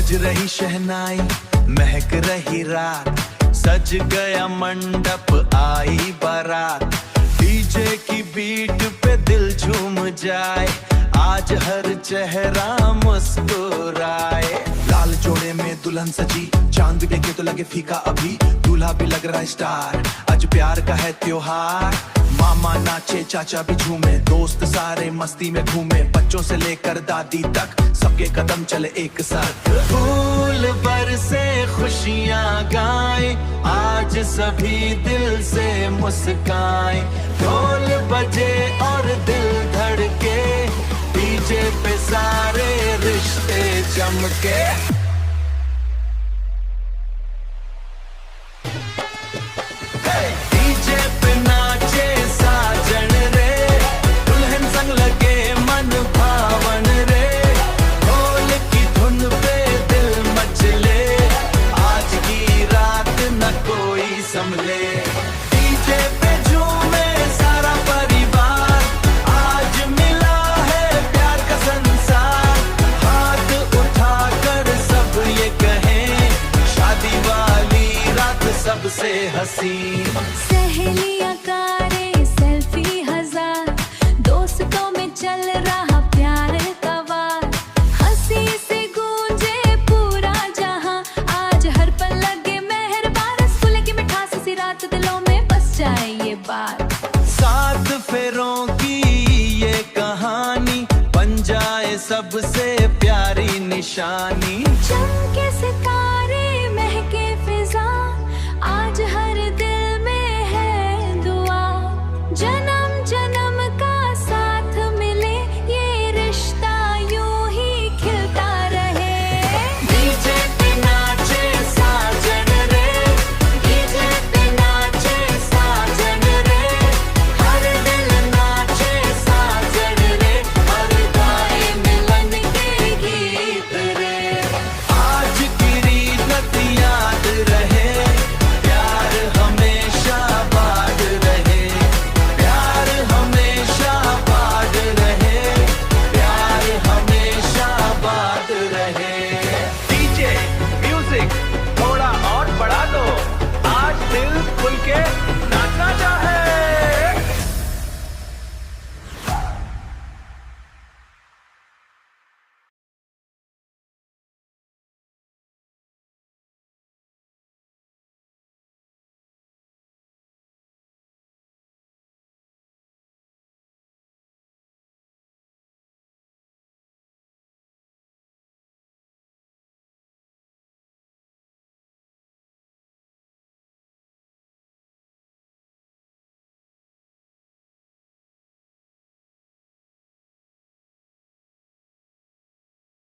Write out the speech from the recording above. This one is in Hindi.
बज रही शहनाई, महक रही रात, सज गया मंडप, आई बारात। डीजे की बीट पे दिल झूम जाए, आज हर चेहरा मुस्कुराए। लाल जोड़े में दुल्हन सजी, चांद भी देखे तो लगे फीका अभी, दूल्हा भी लग रहा है स्टार, आज प्यार का है त्योहार। मामा नाचे, चाचा भी झूमे, दोस्त सारे मस्ती में घूमे, बच्चों से लेकर दादी तक सबके कदम चले एक साथ। फूल बरसे, खुशियाँ गाए, आज सभी दिल से मुस्काए। ढोल बजे और दिल धड़के, डीजे पे सारे रिश्ते चमके। डीजे पे नाचे साजन रे, दुल्हन संग लगे मन भावन रे। ढोल की धुन पे दिल मचले, आज की रात न कोई संभले। डीजे पे झूमे सारा परिवार, आज मिला है प्यार का संसार। हाथ उठाकर सब ये कहें, शादी वाली रात सबसे हसीन। सहेलियां कारें, सेल्फी हजार, दोस्तों में चल रहा प्यार का वार। हंसी से गूंजे पूरा जहां, आज हर पल लगे मेहरबान। रसगुल्ले की मिठास सी रात दिलों में बस जाए ये बात। 7 फेरों की ये कहानी, बन जाए सबसे प्यारी निशानी। चमके सितारे, महके फिजा, आज हर दिल में है दुआ। जन्म जन्म का साथ मिले, ये रिश्ता यूं ही खिलता रहे। डीजे पे नाचे साजन रे, डीजे पे नाचे साजन रे, हर दिल नाचे साजन रे, और गाए मिलन के गीत रे। आज की रीत याद रहे, प्यार हमेशा बाद रहे, प्यार हमेशा बाद रहे, प्यार हमेशा बाद रहे। डीजे म्यूजिक थोड़ा और बढ़ा दो, आज दिल खुल के